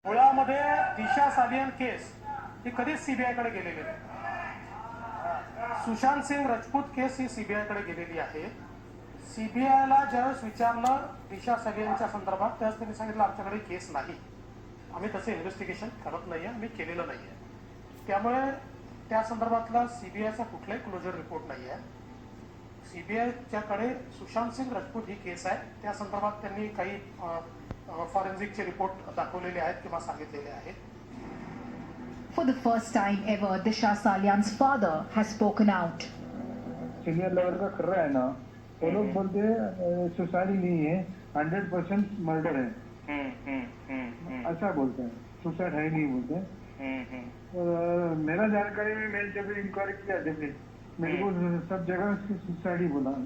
मुळामध्ये दिशा सालियन केस ही कधीच सीबीआयकडे गेलेली नाही. सुशांत सिंग राजपूत केस ही सीबीआयकडे गेलेली आहे. सीबीआयला ज्यावेळेस विचारलं दिशा सालियनच्या संदर्भात त्यावेळेस त्यांनी सांगितलं आमच्याकडे केस नाही, आम्ही तसं इन्व्हेस्टिगेशन करत नाहीये, आम्ही केलेलं नाहीये. त्यामुळे त्या संदर्भातला सीबीआयचा कुठलाही क्लोजर रिपोर्ट नाही आहे. सीबीआयच्याकडे सुशांत सिंग राजपूत ही केस आहे, त्या संदर्भात त्यांनी काही फॉरेन्सिकचे रिपोर्ट दाखवलेले आहेत किंवा सांगितलेले आहेत. For the first time ever, Disha Salian's father has spoken out. Senior level का कर रहा है ना, वो लोग बोलते हैं सुसाइड नहीं है, 100% मर्डर है. ऐसा बोलते हैं, सुसाइड है नहीं बोलते. मेरा जानकारी में मैंने जब इंक्वायरी किया जब मेरे को सब जगह सुसाइड ही बोला.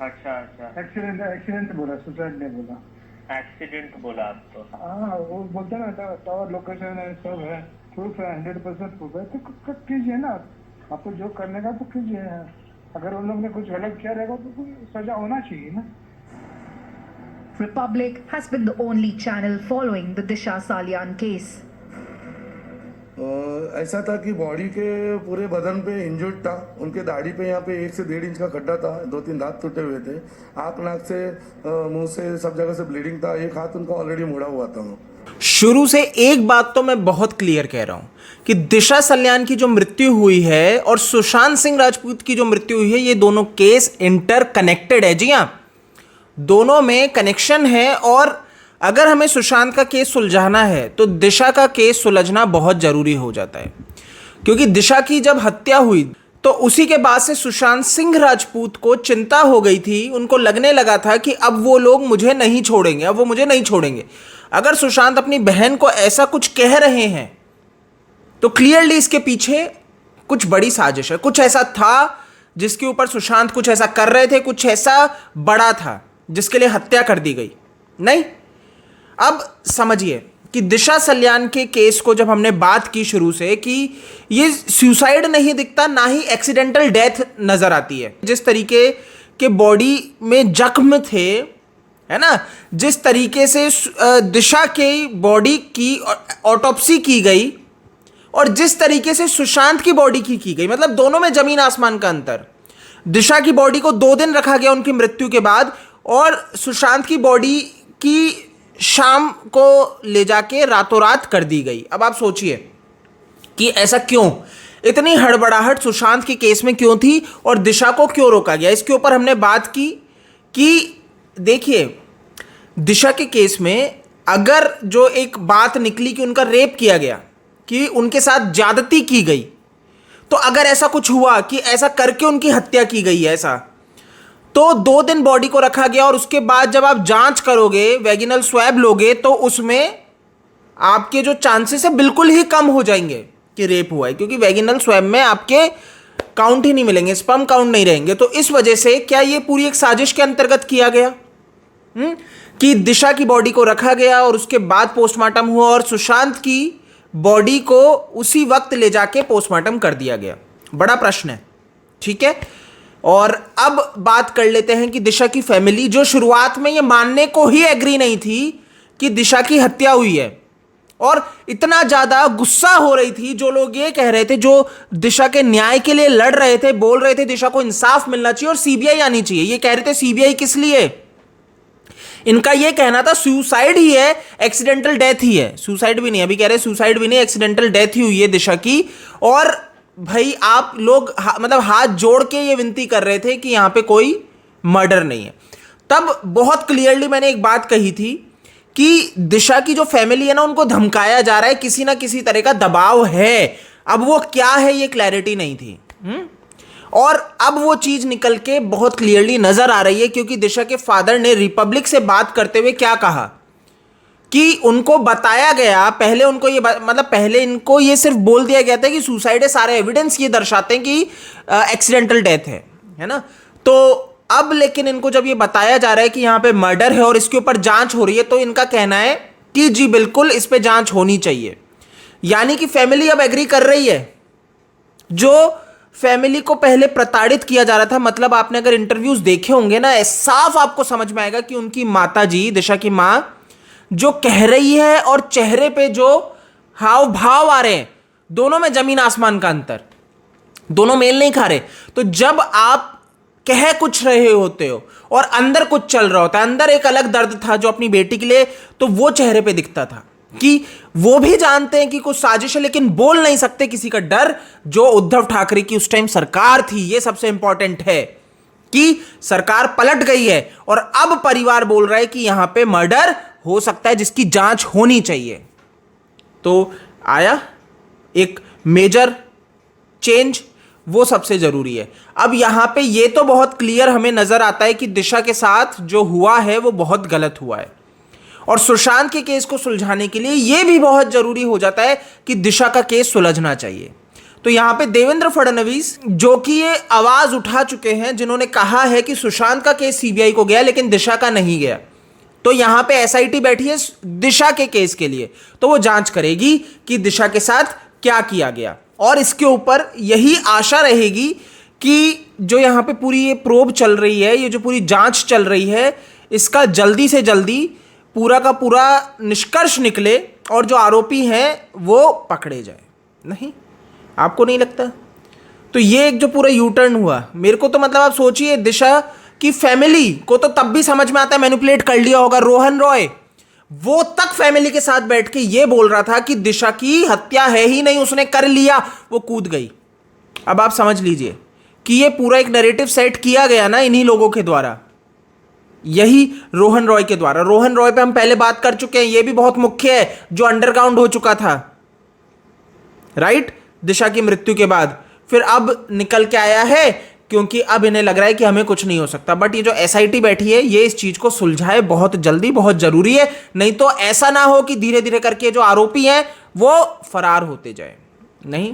अच्छा अच्छा, एक्सीडेंट बोला, सुसाइड नहीं बोला. एक्सीडेंट बोला आपको? हाँ, वो बोलते ना टावर लोकेशन है, सब है, प्रूफ है, 100% प्रूफ है, तो कीजिए ना, आपको जो करने का तो कीजिए. अगर उन लोग ने कुछ गलत किया रहेगा तो कोई सजा होना चाहिए ना. Republic has been the only channel following the Disha Salian case. ऐसा था कि बॉडी के पूरे बदन पे इंजर्ड था. उनके दाढ़ी पे यहाँ पे 1 से 1.5 इंच का खड्डा था, 2-3 दांत टूटे हुए थे, आँख नाक से मुंह से सब जगह से ब्लीडिंग था, एक हाथ उनका ऑलरेडी मुड़ा हुआ था. शुरू से एक बात तो मैं बहुत क्लियर कह रहा हूं कि दिशा सल्यान की जो मृत्यु हुई है और सुशांत सिंह राजपूत की जो मृत्यु हुई है, ये दोनों केस इंटरकनेक्टेड है. जी हाँ, दोनों में कनेक्शन है. और अगर हमें सुशांत का केस सुलझाना है तो दिशा का केस सुलझना बहुत ज़रूरी हो जाता है, क्योंकि दिशा की जब हत्या हुई तो उसी के बाद से सुशांत सिंह राजपूत को चिंता हो गई थी. उनको लगने लगा था कि अब वो लोग मुझे नहीं छोड़ेंगे, अब वो मुझे नहीं छोड़ेंगे. अगर सुशांत अपनी बहन को ऐसा कुछ कह रहे हैं तो क्लियरली इसके पीछे कुछ बड़ी साजिश है, कुछ ऐसा था जिसके ऊपर सुशांत कुछ ऐसा कर रहे थे, कुछ ऐसा बड़ा था जिसके लिए हत्या कर दी गई. नहीं, अब समझिए कि दिशा सल्यान के केस को जब हमने बात की शुरू से कि ये सुसाइड नहीं दिखता, ना ही एक्सीडेंटल डेथ नजर आती है. जिस तरीके के बॉडी में जख्म थे, है ना, जिस तरीके से दिशा की बॉडी की ऑटोप्सी की गई और जिस तरीके से सुशांत की बॉडी की गई, मतलब दोनों में जमीन आसमान का अंतर. दिशा की बॉडी को 2 दिन रखा गया उनकी मृत्यु के बाद, और सुशांत की बॉडी की शाम को ले जाके रातों रात कर दी गई. अब आप सोचिए कि ऐसा क्यों, इतनी हड़बड़ाहट सुशांत के केस में क्यों थी और दिशा को क्यों रोका गया. इसके ऊपर हमने बात की कि देखिए, दिशा के केस में अगर जो एक बात निकली कि उनका रेप किया गया, कि उनके साथ ज्यादती की गई, तो अगर ऐसा कुछ हुआ कि ऐसा करके उनकी हत्या की गई है ऐसा, तो 2 दिन बॉडी को रखा गया और उसके बाद जब आप जांच करोगे, वैगिनल स्वैब लोगे, तो उसमें आपके जो चांसेस है बिल्कुल ही कम हो जाएंगे कि रेप हुआ है, क्योंकि वैगिनल स्वैब में आपके काउंट ही नहीं मिलेंगे, स्पर्म काउंट नहीं रहेंगे. तो इस वजह से क्या ये पूरी एक साजिश के अंतर्गत किया गया कि दिशा की बॉडी को रखा गया और उसके बाद पोस्टमार्टम हुआ और सुशांत की बॉडी को उसी वक्त ले जाके पोस्टमार्टम कर दिया गया. बड़ा प्रश्न है, ठीक है. और अब बात कर लेते हैं कि दिशा की फैमिली, जो शुरुआत में ये मानने को ही एग्री नहीं थी कि दिशा की हत्या हुई है, और इतना ज़्यादा गुस्सा हो रही थी, जो लोग ये कह रहे थे, जो दिशा के न्याय के लिए लड़ रहे थे, बोल रहे थे दिशा को इंसाफ मिलना चाहिए और सीबीआई आनी चाहिए. ये कह रहे थे सीबीआई किस लिए, इनका ये कहना था सुसाइड ही है, एक्सीडेंटल डेथ ही है. सुसाइड भी नहीं, अभी कह रहे सुसाइड भी नहीं, एक्सीडेंटल डेथ ही हुई है दिशा की. और भाई आप लोग मतलब हाथ जोड़ के ये विनती कर रहे थे कि यहां पे कोई मर्डर नहीं है. तब बहुत क्लियरली मैंने एक बात कही थी कि दिशा की जो फैमिली है ना, उनको धमकाया जा रहा है, किसी ना किसी तरह का दबाव है. अब वो क्या है ये क्लैरिटी नहीं थी. और अब वो चीज निकल के बहुत क्लियरली नजर आ रही है, क्योंकि दिशा के फादर ने रिपब्लिक से बात करते हुए क्या कहा कि उनको बताया गया, पहले उनको ये मतलब पहले इनको ये सिर्फ बोल दिया गया था कि सुसाइड है, सारे एविडेंस ये दर्शाते हैं कि एक्सीडेंटल डेथ है ना. तो अब लेकिन इनको जब ये बताया जा रहा है कि यहाँ पे मर्डर है और इसके ऊपर जांच हो रही है, तो इनका कहना है कि जी बिल्कुल इस पे जांच होनी चाहिए. यानी कि फैमिली अब एग्री कर रही है. जो फैमिली को पहले प्रताड़ित किया जा रहा था, मतलब आपने अगर इंटरव्यूज देखे होंगे ना, साफ आपको समझ में आएगा कि उनकी माता जी, दिशा की माँ, जो कह रही है और चेहरे पे जो हाव भाव आ रहे हैं, दोनों में जमीन आसमान का अंतर, दोनों मेल नहीं खा रहे। तो जब आप कह कुछ रहे होते हो और अंदर कुछ चल रहा होता है, अंदर एक अलग दर्द था जो अपनी बेटी के लिए, तो वो चेहरे पे दिखता था कि वो भी जानते हैं कि कुछ साजिश है, लेकिन बोल नहीं सकते, किसी का डर। जो उद्धव ठाकरे की उस टाइम सरकार थी, ये सबसे इंपॉर्टेंट है कि सरकार पलट गई है और अब परिवार बोल रहा है कि यहां पे मर्डर हो सकता है, जिसकी जांच होनी चाहिए। तो आया एक मेजर चेंज, वो सबसे जरूरी है। अब यहां पे ये तो बहुत क्लियर हमें नजर आता है कि दिशा के साथ जो हुआ है वो बहुत गलत हुआ है, और सुशांत के केस को सुलझाने के लिए यह भी बहुत जरूरी हो जाता है कि दिशा का केस सुलझना चाहिए। तो यहां पे देवेंद्र फडणवीस जो कि ये आवाज उठा चुके हैं, जिन्होंने कहा है कि सुशांत का केस सीबीआई को गया लेकिन दिशा का नहीं गया, तो यहां पे एसआईटी बैठी है दिशा के केस के लिए, तो वो जांच करेगी कि दिशा के साथ क्या किया गया। और इसके ऊपर यही आशा रहेगी कि जो यहां पे पूरी ये प्रोब चल रही है, ये जो पूरी जांच चल रही है, इसका जल्दी से जल्दी पूरा का पूरा निष्कर्ष निकले और जो आरोपी हैं वो पकड़े जाए। नहीं, आपको नहीं लगता? तो ये एक जो पूरा यू टर्न हुआ, मेरे को तो मतलब आप सोचिए, दिशा की फैमिली को तो तब भी समझ में आता है मैनिपुलेट कर लिया होगा। रोहन रॉय वो तक फैमिली के साथ बैठ के ये बोल रहा था कि दिशा की हत्या है ही नहीं, उसने कर लिया, वो कूद गई। अब आप समझ लीजिए कि ये पूरा एक नैरेटिव सेट किया गया ना इन्हीं लोगों के द्वारा, यही रोहन रॉय के द्वारा। रोहन रॉय पे हम पहले बात कर चुके हैं, ये भी बहुत मुख्य है, जो अंडरग्राउंड हो चुका था, राइट, दिशा की मृत्यु के बाद। फिर अब निकल के आया है क्योंकि अब इन्हें लग रहा है कि हमें कुछ नहीं हो सकता। बट ये जो एसआईटी बैठी है, ये इस चीज को सुलझाए बहुत जल्दी, बहुत जरूरी है। नहीं तो ऐसा ना हो कि धीरे धीरे करके जो आरोपी हैं वो फरार होते जाए। नहीं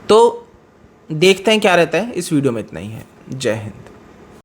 तो देखते हैं क्या रहता है। इस वीडियो में इतना ही है। जय हिंद।